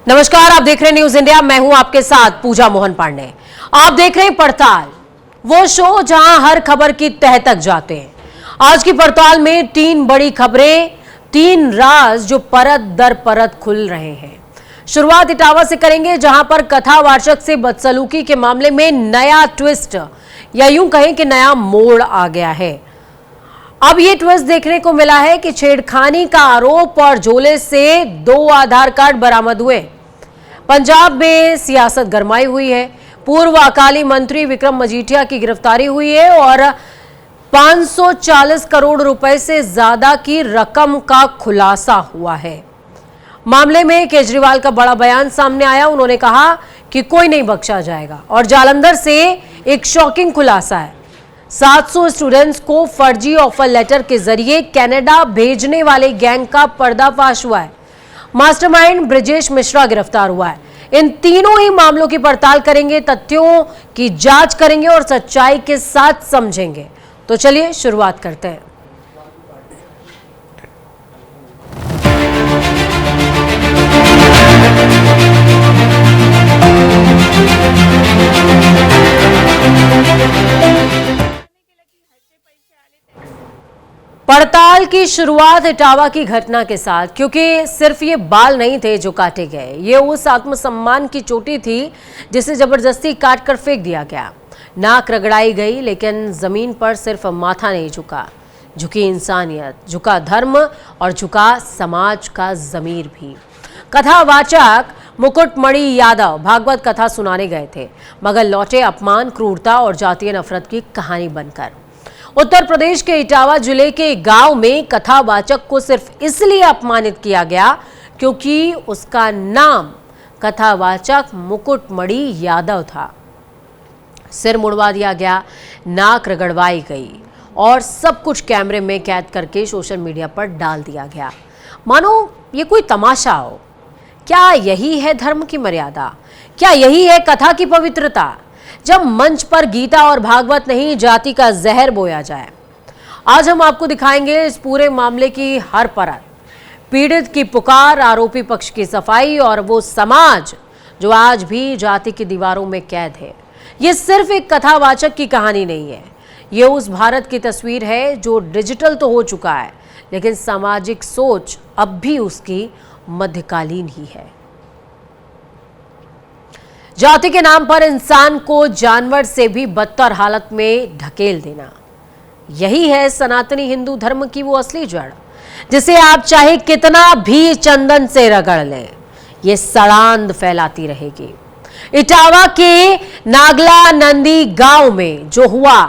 नमस्कार, आप देख रहे हैं न्यूज इंडिया। मैं हूं आपके साथ पूजा मोहन पांडे। आप देख रहे हैं पड़ताल, वो शो जहां हर खबर की तह तक जाते हैं। आज की पड़ताल में 3 बड़ी खबरें, 3 राज जो परत दर परत खुल रहे हैं। शुरुआत इटावा से करेंगे, जहां पर कथावाचक से बदसलूकी के मामले में नया ट्विस्ट या यूं कहें कि नया मोड़ आ गया है। अब ये ट्विस्ट देखने को मिला है कि छेड़खानी का आरोप और झोले से 2 आधार कार्ड बरामद हुए। पंजाब में सियासत गरमाई हुई है। पूर्व अकाली मंत्री विक्रम मजीठिया की गिरफ्तारी हुई है और 540 करोड़ रुपए से ज्यादा की रकम का खुलासा हुआ है। मामले में केजरीवाल का बड़ा बयान सामने आया। उन्होंने कहा कि कोई नहीं बख्शा जाएगा। और जालंधर से एक शॉकिंग खुलासा है। 700 स्टूडेंट्स को फर्जी ऑफर लेटर के जरिए कनाडा भेजने वाले गैंग का पर्दाफाश हुआ है। मास्टरमाइंड ब्रिजेश मिश्रा गिरफ्तार हुआ है। इन तीनों ही मामलों की पड़ताल करेंगे, तथ्यों की जांच करेंगे और सच्चाई के साथ समझेंगे। तो चलिए शुरुआत करते हैं। पड़ताल की शुरुआत इटावा की घटना के साथ, क्योंकि सिर्फ ये बाल नहीं थे जो काटे गए, ये उस आत्मसम्मान की चोटी थी जिसे जबरदस्ती काटकर फेंक दिया गया। नाक रगड़ाई गई, लेकिन जमीन पर सिर्फ माथा नहीं झुका, झुकी इंसानियत, झुका धर्म और झुका समाज का जमीर भी। कथावाचक मुकुटमणि यादव भागवत कथा सुनाने गए थे, मगर लौटे अपमान, क्रूरता और जातीय नफरत की कहानी बनकर। उत्तर प्रदेश के इटावा जिले के गांव में कथावाचक को सिर्फ इसलिए अपमानित किया गया क्योंकि उसका नाम कथावाचक मुकुटमणि यादव था। सिर मुड़वा दिया गया, नाक रगड़वाई गई और सब कुछ कैमरे में कैद करके सोशल मीडिया पर डाल दिया गया, मानो ये कोई तमाशा हो। क्या यही है धर्म की मर्यादा? क्या यही है कथा की पवित्रता, जब मंच पर गीता और भागवत नहीं, जाति का जहर बोया जाए? आज हम आपको दिखाएंगे इस पूरे मामले की हर परत, पीड़ित की पुकार, आरोपी पक्ष की सफाई और वो समाज जो आज भी जाति की दीवारों में कैद है। ये सिर्फ एक कथावाचक की कहानी नहीं है, ये उस भारत की तस्वीर है जो डिजिटल तो हो चुका है, लेकिन सामाजिक सोच अब भी उसकी मध्यकालीन ही है। जाति के नाम पर इंसान को जानवर से भी बदतर हालत में ढकेल देना, यही है सनातनी हिंदू धर्म की वो असली जड़, जिसे आप चाहे कितना भी चंदन से रगड़ लें, ये सड़ांध फैलाती रहेगी। इटावा के नागला नंदी गांव में जो हुआ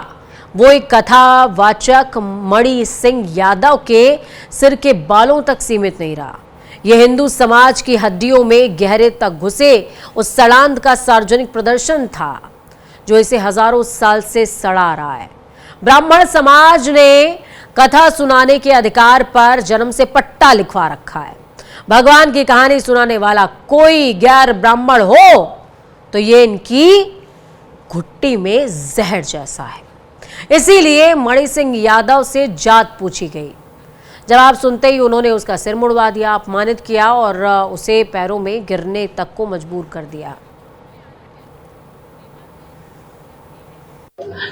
वो एक कथावाचक मणि सिंह यादव के सिर के बालों तक सीमित नहीं रहा। यह हिंदू समाज की हड्डियों में गहरे तक घुसे उस सड़ांध का सार्वजनिक प्रदर्शन था जो इसे हजारों साल से सड़ा रहा है। ब्राह्मण समाज ने कथा सुनाने के अधिकार पर जन्म से पट्टा लिखवा रखा है। भगवान की कहानी सुनाने वाला कोई गैर ब्राह्मण हो तो ये इनकी घुट्टी में जहर जैसा है। इसीलिए मणि सिंह यादव से जात पूछी गई। जवाब सुनते ही उन्होंने उसका सिर मुड़वा दिया, अपमानित किया और उसे पैरों में गिरने तक को मजबूर कर दिया।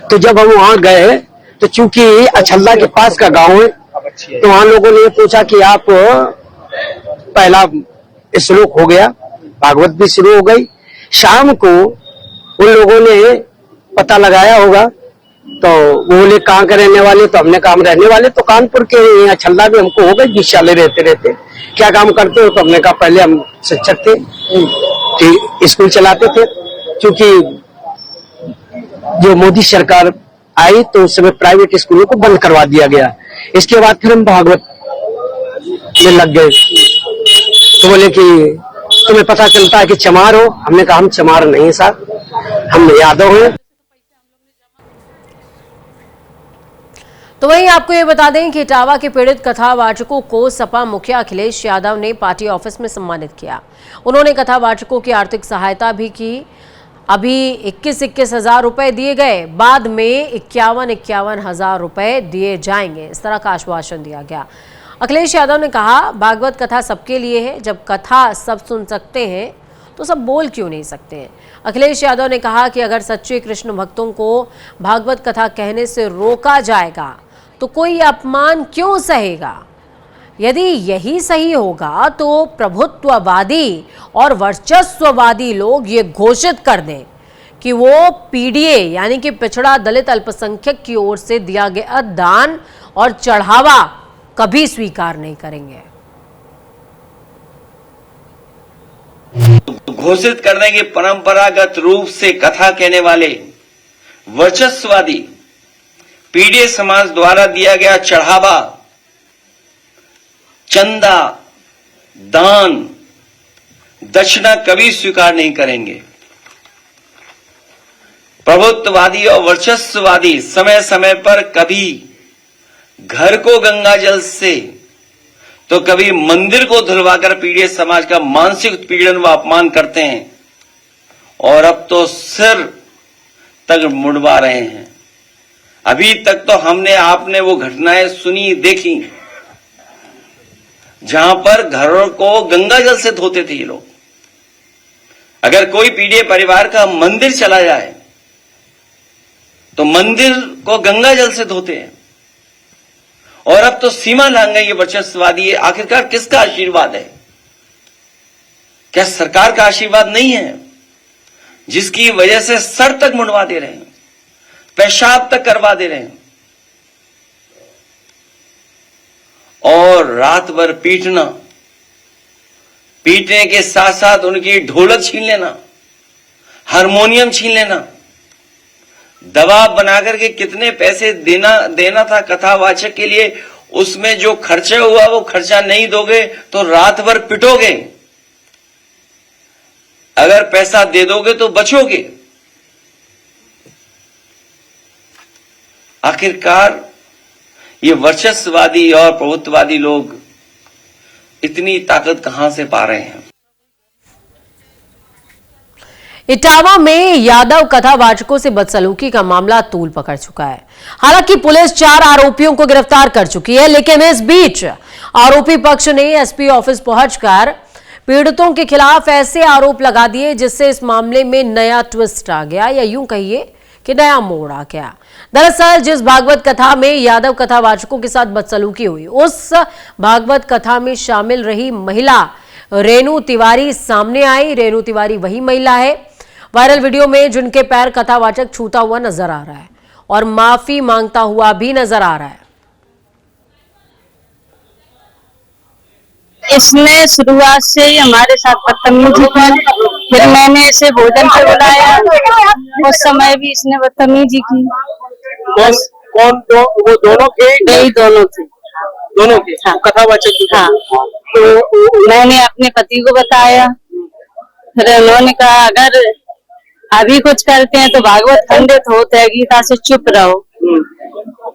तो जब हम वहां गए तो चूंकि अछल्ला के पास का गांव है, तो वहां लोगों ने पूछा कि आप, पहला श्लोक हो गया, भागवत भी शुरू हो गई। शाम को उन लोगों ने पता लगाया होगा, तो वो बोले कहाँ के रहने वाले? तो हमने कहा हम रहने वाले तो कानपुर के, यहाँ छल्ला भी हमको हो गए 20 साल रहते। क्या काम करते हो? तो हमने कहा पहले हम शिक्षक थे, स्कूल चलाते थे। क्योंकि जो मोदी सरकार आई तो उस समय प्राइवेट स्कूलों को बंद करवा दिया गया। इसके बाद फिर हम भागवत में लग गए। तो बोले कि तुम्हें पता चलता है कि चमार हो? हमने कहा हम चमार नहीं साहब, हम यादव हैं। तो वहीं आपको ये बता दें कि इटावा के पीड़ित कथावाचकों को सपा मुखिया अखिलेश यादव ने पार्टी ऑफिस में सम्मानित किया। उन्होंने कथावाचकों की आर्थिक सहायता भी की। अभी 21-21 हजार रुपए दिए गए, बाद में 51-51 हजार रुपए दिए जाएंगे, इस तरह का आश्वासन दिया गया। अखिलेश यादव ने कहा, भागवत कथा सबके लिए है, जब कथा सब सुन सकते हैं तो सब बोल क्यों नहीं सकते हैं। अखिलेश यादव ने कहा कि अगर सच्चे कृष्ण भक्तों को भागवत कथा कहने से रोका जाएगा तो कोई अपमान क्यों सहेगा। यदि यही सही होगा तो प्रभुत्ववादी और वर्चस्ववादी लोग ये घोषित कर दें कि वो पीडीए यानी कि पिछड़ा दलित अल्पसंख्यक की ओर से दिया गया दान और चढ़ावा कभी स्वीकार नहीं करेंगे। घोषित करने के परंपरागत रूप से कथा कहने वाले वर्चस्ववादी पीडीए समाज द्वारा दिया गया चढ़ावा, चंदा, दान, दक्षिणा कभी स्वीकार नहीं करेंगे। प्रभुत्ववादी और वर्चस्ववादी समय समय पर कभी घर को गंगा जल से तो कभी मंदिर को धुलवाकर पीड़ित समाज का मानसिक उत्पीड़न व अपमान करते हैं और अब तो सिर तक मुड़वा रहे हैं। अभी तक तो हमने आपने वो घटनाएं सुनी देखी जहां पर घरों को गंगा जल से धोते थे ये लोग। अगर कोई पीड़ित परिवार का मंदिर चला जाए तो मंदिर को गंगा जल से धोते हैं और अब तो सीमा लांघ गई ये वर्चस्ववादी। आखिरकार किसका आशीर्वाद है? क्या सरकार का आशीर्वाद नहीं है जिसकी वजह से सर तक मुंडवा दे रहे हैं, पेशाब तक करवा दे रहे हैं और रात भर पीटने के साथ साथ उनकी ढोलक छीन लेना, हारमोनियम छीन लेना, दबाव बनाकर के कितने पैसे देना था कथावाचक के लिए, उसमें जो खर्चा हुआ वो खर्चा नहीं दोगे तो रात भर पिटोगे, अगर पैसा दे दोगे तो बचोगे। आखिरकार ये वर्चस्ववादी और प्रभुत्ववादी लोग इतनी ताकत कहां से पा रहे हैं। इटावा में यादव कथावाचकों से बदसलूकी का मामला तूल पकड़ चुका है। हालांकि पुलिस 4 आरोपियों को गिरफ्तार कर चुकी है, लेकिन इस बीच आरोपी पक्ष ने एसपी ऑफिस पहुंचकर पीड़ितों के खिलाफ ऐसे आरोप लगा दिए जिससे इस मामले में नया ट्विस्ट आ गया, या यूं कहिए कि नया मोड़ आ गया। दरअसल जिस भागवत कथा में यादव कथावाचकों के साथ बदसलूकी हुई, उस भागवत कथा में शामिल रही महिला रेणु तिवारी सामने आई। रेणु तिवारी वही महिला है वायरल वीडियो में जिनके पैर कथावाचक छूता हुआ नजर आ रहा है और माफी मांगता हुआ भी नजर आ रहा है। इसने शुरुआत से ही हमारे साथ बदतमीजी की, फिर मैंने इसे भोजन पे बुलाया, उस समय भी इसने बदतमीजी की। बस कौन वो दोनों के? यही दोनों थे। दोनों के? हाँ। कथावाचक? हाँ। तो मैंने अपने पति को बताया, फिर उन्होंने कहा अगर अभी कुछ करते हैं तो भागवत खंडित होता है, गीता से चुप रहो।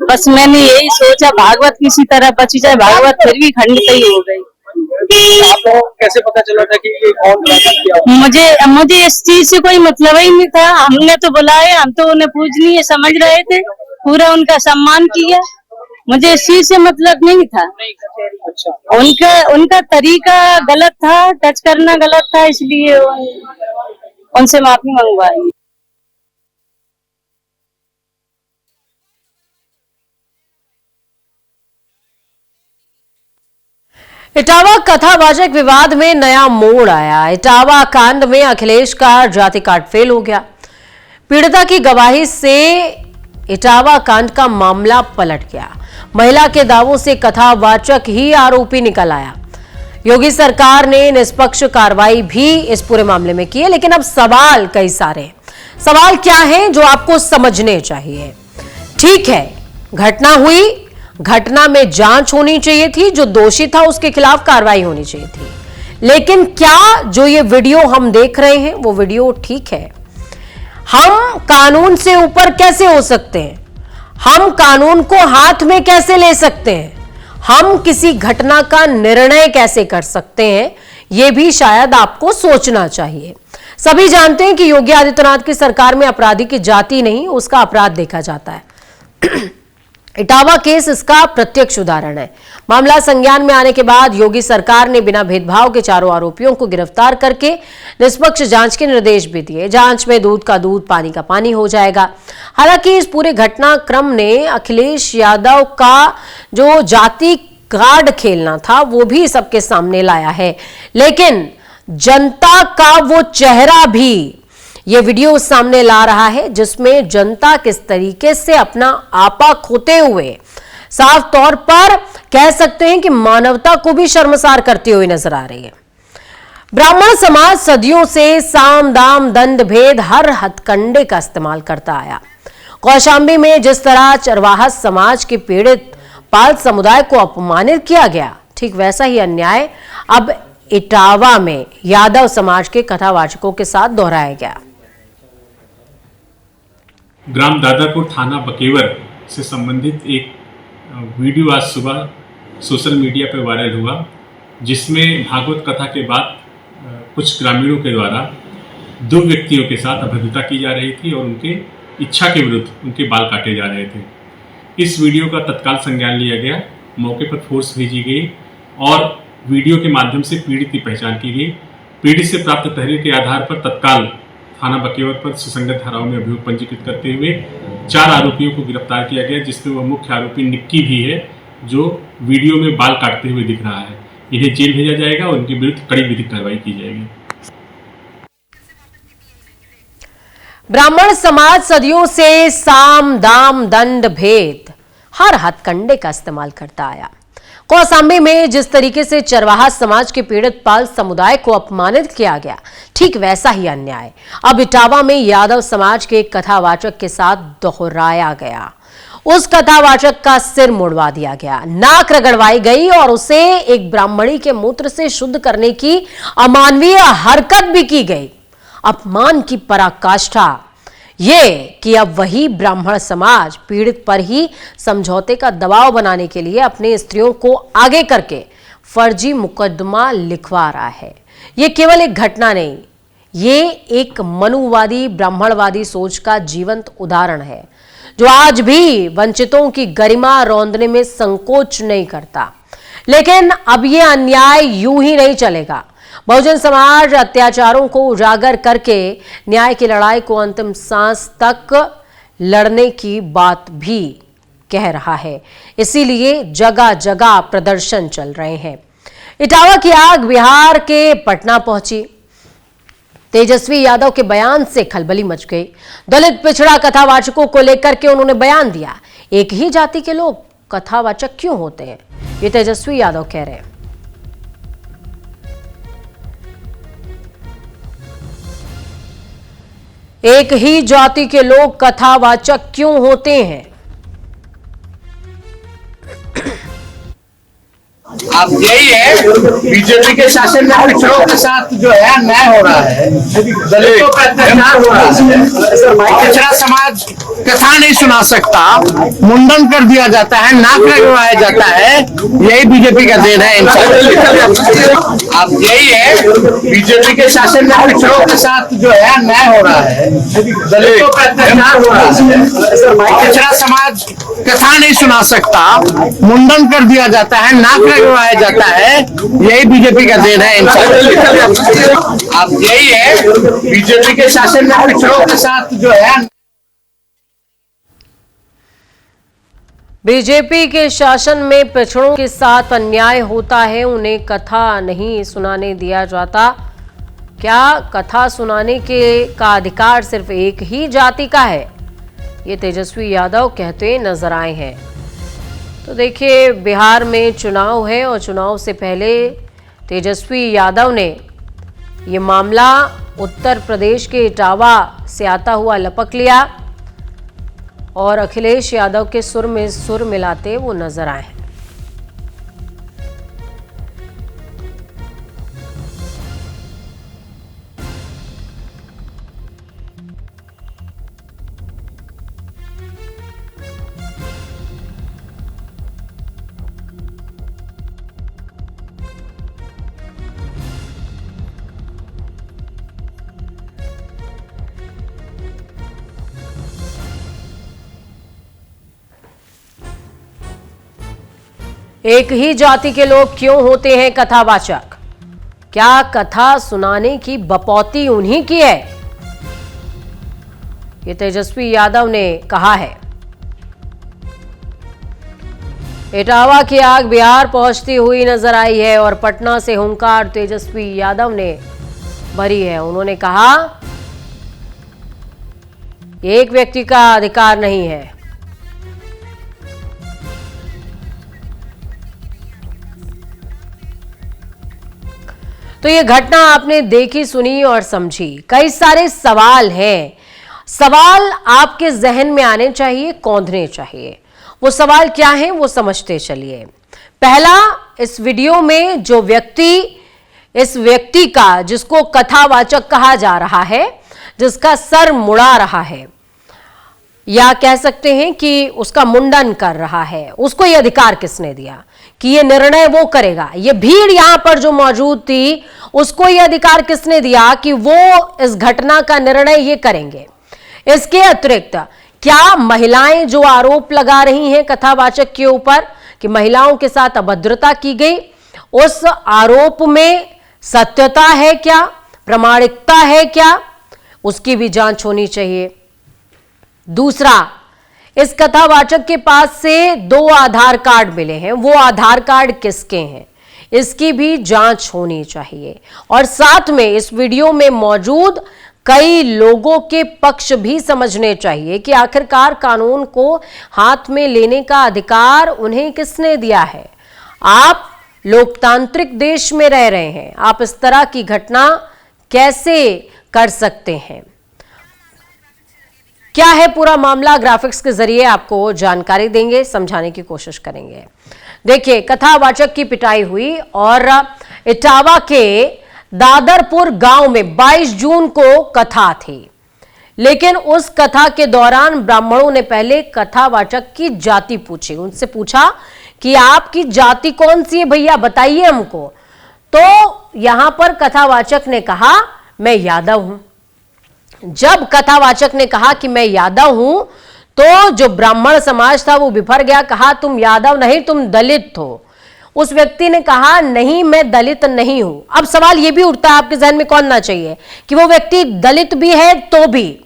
बस मैंने यही सोचा भागवत किसी तरह बची जाए, भागवत फिर भी खंडित ही हो गई। आपको कैसे पता चला था कि ये कौन किया? मुझे इस चीज से कोई मतलब ही नहीं था। हमने तो बुलाया, हम तो उन्हें पूजनीय समझ रहे थे, पूरा उनका सम्मान किया, मुझे इस चीज से मतलब नहीं था। अच्छा। उनका तरीका गलत था, टच करना गलत था, इसलिए उनसे माफी मंगवाई। इटावा कथावाचक विवाद में नया मोड़ आया। इटावा कांड में अखिलेश का जाति कार्ड फेल हो गया। पीड़िता की गवाही से इटावा कांड का मामला पलट गया। महिला के दावों से कथावाचक ही आरोपी निकल आया। योगी सरकार ने निष्पक्ष कार्रवाई भी इस पूरे मामले में की है, लेकिन अब सवाल कई सारे हैं। सवाल क्या हैं जो आपको समझने चाहिए? ठीक है, घटना हुई, घटना में जांच होनी चाहिए थी, जो दोषी था उसके खिलाफ कार्रवाई होनी चाहिए थी, लेकिन क्या जो ये वीडियो हम देख रहे हैं वो वीडियो ठीक है? हम कानून से ऊपर कैसे हो सकते हैं? हम कानून को हाथ में कैसे ले सकते हैं? हम किसी घटना का निर्णय कैसे कर सकते हैं? यह भी शायद आपको सोचना चाहिए। सभी जानते हैं कि योगी आदित्यनाथ की सरकार में अपराधी की जाति नहीं, उसका अपराध देखा जाता है। इटावा केस इसका प्रत्यक्ष उदाहरण है। मामला संज्ञान में आने के बाद योगी सरकार ने बिना भेदभाव के चारों आरोपियों को गिरफ्तार करके निष्पक्ष जांच के निर्देश भी दिए। जांच में दूध का दूध, पानी का पानी हो जाएगा। हालांकि इस पूरे घटनाक्रम ने अखिलेश यादव का जो जाति कार्ड खेलना था वो भी सबके सामने लाया है, लेकिन जनता का वो चेहरा भी ये वीडियो सामने ला रहा है जिसमें जनता किस तरीके से अपना आपा खोते हुए साफ तौर पर कह सकते हैं कि मानवता को भी शर्मसार करती हुई नजर आ रही है। ब्राह्मण समाज सदियों से साम दाम दंड भेद हर हथकंडे का इस्तेमाल करता आया। कौशाम्बी में जिस तरह चरवाहा समाज के पीड़ित पाल समुदाय को अपमानित किया गया, ठीक वैसा ही अन्याय अब इटावा में यादव समाज के कथावाचकों के साथ दोहराया गया। ग्राम दादापुर थाना बकेवर से संबंधित एक वीडियो आज सुबह सोशल मीडिया पर वायरल हुआ, जिसमें भागवत कथा के बाद कुछ ग्रामीणों के द्वारा दो व्यक्तियों के साथ अभद्रता की जा रही थी और उनके इच्छा के विरुद्ध उनके बाल काटे जा रहे थे। इस वीडियो का तत्काल संज्ञान लिया गया, मौके पर फोर्स भेजी गई और वीडियो के माध्यम से पीड़ित की पहचान की गई। पीड़ित से प्राप्त तहरीर के आधार पर तत्काल थाना बकेवर पर सुसंगत धाराओं में अभियोग पंजीकृत करते हुए 4 आरोपियों को गिरफ्तार किया गया, जिसमें वह मुख्य आरोपी निक्की भी है जो वीडियो में बाल काटते हुए दिख रहा है। इन्हें जेल भेजा जाएगा और उनके विरुद्ध कड़ी विधिक कार्रवाई की जाएगी। ब्राह्मण समाज सदियों से साम दाम दंड भेद हर हथकंडे का इस्तेमाल करता आया। कौशाम्बी में जिस तरीके से चरवाहा समाज के पीड़ित पाल समुदाय को अपमानित किया गया, ठीक वैसा ही अन्याय अब इटावा में यादव समाज के कथावाचक के साथ दोहराया गया। उस कथावाचक का सिर मुड़वा दिया गया, नाक रगड़वाई गई और उसे एक ब्राह्मणी के मूत्र से शुद्ध करने की अमानवीय हरकत भी की गई। अपमान की पराकाष्ठा ये कि अब वही ब्राह्मण समाज पीड़ित पर ही समझौते का दबाव बनाने के लिए अपने स्त्रियों को आगे करके फर्जी मुकदमा लिखवा रहा है। ये केवल एक घटना नहीं, ये एक मनुवादी ब्राह्मणवादी सोच का जीवंत उदाहरण है जो आज भी वंचितों की गरिमा रौंदने में संकोच नहीं करता। लेकिन अब ये अन्याय यूं ही नहीं चलेगा। बहुजन समाज अत्याचारों को उजागर करके न्याय की लड़ाई को अंतिम सांस तक लड़ने की बात भी कह रहा है। इसीलिए जगह जगह प्रदर्शन चल रहे हैं। इटावा की आग बिहार के पटना पहुंची। तेजस्वी यादव के बयान से खलबली मच गई। दलित पिछड़ा कथावाचकों को लेकर के उन्होंने बयान दिया। एक ही जाति के लोग कथावाचक क्यों होते हैं, ये तेजस्वी यादव कह रहे हैं। एक ही जाति के लोग कथावाचक क्यों होते हैं? अब यही है, बीजेपी के शासन में पिछड़ों के साथ जो है अन्याय हो रहा है, दलितों पर अत्याचार हो रहा है। पिछड़ा समाज कथा नहीं सुना सकता, मुंडन कर दिया जाता है, नाक रगड़वाया जाता है। यही बीजेपी का देन है। अब यही है, बीजेपी के शासन में पिछड़ों के साथ जो है अन्याय हो रहा है, दलितों पर अत्याचार हो रहा है। पिछड़ा समाज कथा नहीं सुना सकता, मुंडन कर दिया जाता है, नाक रगड़वाया जाता है। यही बीजेपी का देन है। अब यही है, बीजेपी के शासन में पिछड़ों के साथ जो है बीजेपी के शासन में पिछड़ों के साथ अन्याय होता है, उन्हें कथा नहीं सुनाने दिया जाता। क्या कथा सुनाने का अधिकार सिर्फ एक ही जाति का है? ये तेजस्वी यादव कहते नजर आए हैं। तो देखिए, बिहार में चुनाव है और चुनाव से पहले तेजस्वी यादव ने ये मामला उत्तर प्रदेश के इटावा से आता हुआ लपक लिया और अखिलेश यादव के सुर में सुर मिलाते वो नजर आए। एक ही जाति के लोग क्यों होते हैं कथावाचक? क्या कथा सुनाने की बपौती उन्हीं की है? ये तेजस्वी यादव ने कहा है। इटावा की आग बिहार पहुंचती हुई नजर आई है और पटना से हुंकार तेजस्वी यादव ने भरी है। उन्होंने कहा एक व्यक्ति का अधिकार नहीं है। तो ये घटना आपने देखी, सुनी और समझी। कई सारे सवाल हैं, सवाल आपके जहन में आने चाहिए, कौंधने चाहिए। वो सवाल क्या हैं वो समझते चलिए। पहला, इस वीडियो में जो व्यक्ति, इस व्यक्ति का जिसको कथावाचक कहा जा रहा है, जिसका सर मुड़ा रहा है या कह सकते हैं कि उसका मुंडन कर रहा है, उसको ये अधिकार किसने दिया कि ये निर्णय वो करेगा? ये भीड़ यहां पर जो मौजूद थी, उसको ये अधिकार किसने दिया कि वो इस घटना का निर्णय ये करेंगे? इसके अतिरिक्त क्या महिलाएं जो आरोप लगा रही हैं कथावाचक के ऊपर कि महिलाओं के साथ अभद्रता की गई, उस आरोप में सत्यता है क्या, प्रामाणिकता है क्या, उसकी भी जांच होनी चाहिए। दूसरा, इस कथावाचक के पास से 2 आधार कार्ड मिले हैं, वो आधार कार्ड किसके हैं, इसकी भी जांच होनी चाहिए। और साथ में इस वीडियो में मौजूद कई लोगों के पक्ष भी समझने चाहिए कि आखिरकार कानून को हाथ में लेने का अधिकार उन्हें किसने दिया है। आप लोकतांत्रिक देश में रह रहे हैं, आप इस तरह की घटना कैसे कर सकते हैं? क्या है पूरा मामला, ग्राफिक्स के जरिए आपको जानकारी देंगे, समझाने की कोशिश करेंगे। देखिए, कथावाचक की पिटाई हुई और इटावा के दादरपुर गांव में 22 जून को कथा थी, लेकिन उस कथा के दौरान ब्राह्मणों ने पहले कथावाचक की जाति पूछी। उनसे पूछा कि आपकी जाति कौन सी है भैया, बताइए हमको। तो यहां पर कथावाचक ने कहा मैं यादव हूं। जब कथावाचक ने कहा कि मैं यादव हूं, तो जो ब्राह्मण समाज था वो बिफर गया, कहा तुम यादव नहीं, तुम दलित हो। उस व्यक्ति ने कहा नहीं, मैं दलित नहीं हूं। अब सवाल यह भी उठता है आपके जहन में, कौन ना चाहिए कि वो व्यक्ति दलित भी है तो भी,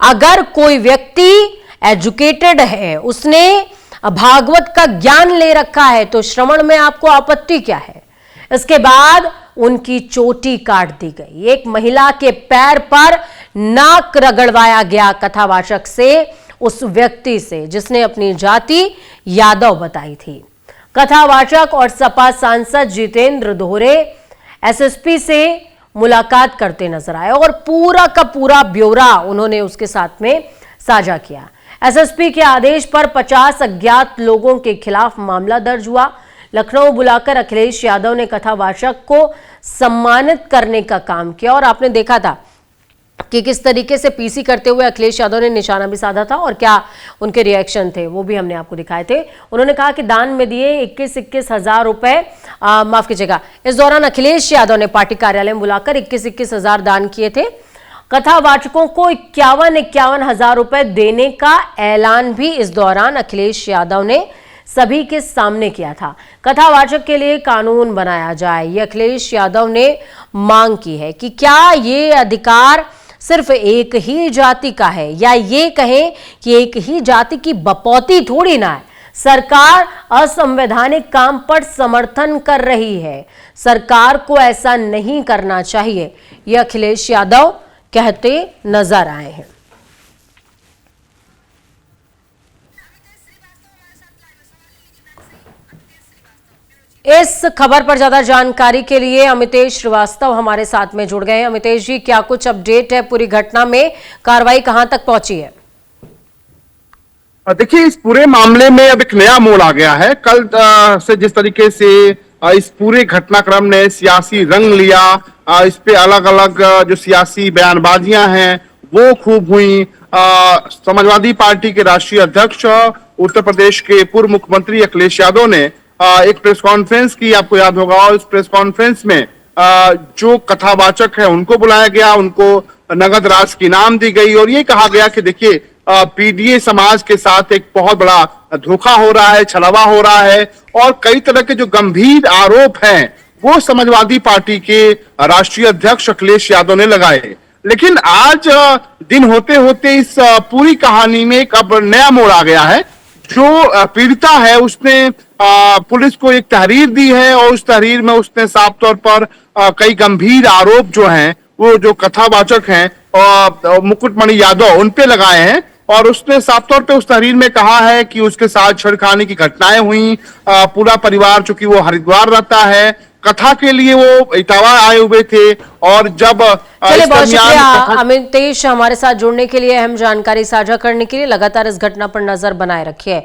अगर कोई व्यक्ति एजुकेटेड है, उसने भागवत का ज्ञान ले रखा है, तो श्रवण में आपको आपत्ति क्या है? इसके बाद उनकी चोटी काट दी गई। एक महिला के पैर पर नाक रगड़वाया गया कथावाचक से, उस व्यक्ति से जिसने अपनी जाति यादव बताई थी। कथावाचक और सपा सांसद जितेंद्र दोहरे एसएसपी से मुलाकात करते नजर आए और पूरा का पूरा ब्यौरा उन्होंने उसके साथ में साझा किया। एसएसपी के आदेश पर 50 अज्ञात लोगों के खिलाफ मामला दर्ज हुआ। लखनऊ बुलाकर अखिलेश यादव ने कथावाचक को सम्मानित करने का काम किया और आपने देखा था कि किस तरीके से पीसी करते हुए अखिलेश यादव ने निशाना भी साधा था और क्या उनके रिएक्शन थे वो भी हमने आपको दिखाए थे। उन्होंने कहा कि दान में दिए 21 हजार रुपए, माफ कीजिएगा, इस दौरान अखिलेश यादव ने पार्टी कार्यालय में बुलाकर 21 हजार दान किए थे। कथावाचकों को 51 हजार रुपए देने का ऐलान भी इस दौरान अखिलेश यादव ने सभी के सामने किया था। कथावाचक के लिए कानून बनाया जाए, ये अखिलेश यादव ने मांग की है कि क्या ये अधिकार सिर्फ एक ही जाति का है, या ये कहें कि एक ही जाति की बपौती थोड़ी ना है। सरकार असंवैधानिक काम पर समर्थन कर रही है, सरकार को ऐसा नहीं करना चाहिए, ये अखिलेश यादव कहते नजर आए हैं। इस खबर पर ज्यादा जानकारी के लिए अमितेश श्रीवास्तव हमारे साथ में जुड़ गए हैं। अमितेश जी, क्या कुछ अपडेट है पूरी घटना में, कार्रवाई कहां तक पहुंची है? देखिए, इस पूरे मामले में अब एक नया मोड़ आ गया है। कल से जिस तरीके से इस पूरे घटनाक्रम ने सियासी रंग लिया, इस पे अलग अलग जो सियासी बयानबाजियां हैं वो खूब हुई। समाजवादी पार्टी के राष्ट्रीय अध्यक्ष उत्तर प्रदेश के पूर्व मुख्यमंत्री अखिलेश यादव ने एक प्रेस कॉन्फ्रेंस की, आपको याद होगा, और इस प्रेस कॉन्फ्रेंस में जो कथावाचक है उनको बुलाया गया, उनको नगद राशि की इनाम दी गई और ये कहा गया कि देखिए पीडीए समाज के साथ एक बहुत बड़ा धोखा हो रहा है, छलावा हो रहा है और कई तरह के जो गंभीर आरोप हैं वो समाजवादी पार्टी के राष्ट्रीय अध्यक्ष अखिलेश यादव ने लगाए। लेकिन आज दिन होते होते इस पूरी कहानी में एक अब नया मोड़ आ गया है। जो पीड़िता है उसने पुलिस को एक तहरीर दी है और उस तहरीर में उसने साफ तौर पर कई गंभीर आरोप जो हैं वो जो कथावाचक हैं मुकुटमणि यादव उन पे लगाए हैं और उसने साफ तौर पे उस तहरीर में कहा है कि उसके साथ छेड़खानी की घटनाएं हुई। पूरा परिवार चूंकि वो हरिद्वार रहता है, कथा के लिए वो इटावा आए हुए थे और जब चलिए, बहुत शुक्रिया अमितेश हमारे साथ जुड़ने के लिए, अहम जानकारी साझा करने के लिए। लगातार इस घटना पर नजर बनाए रखिए।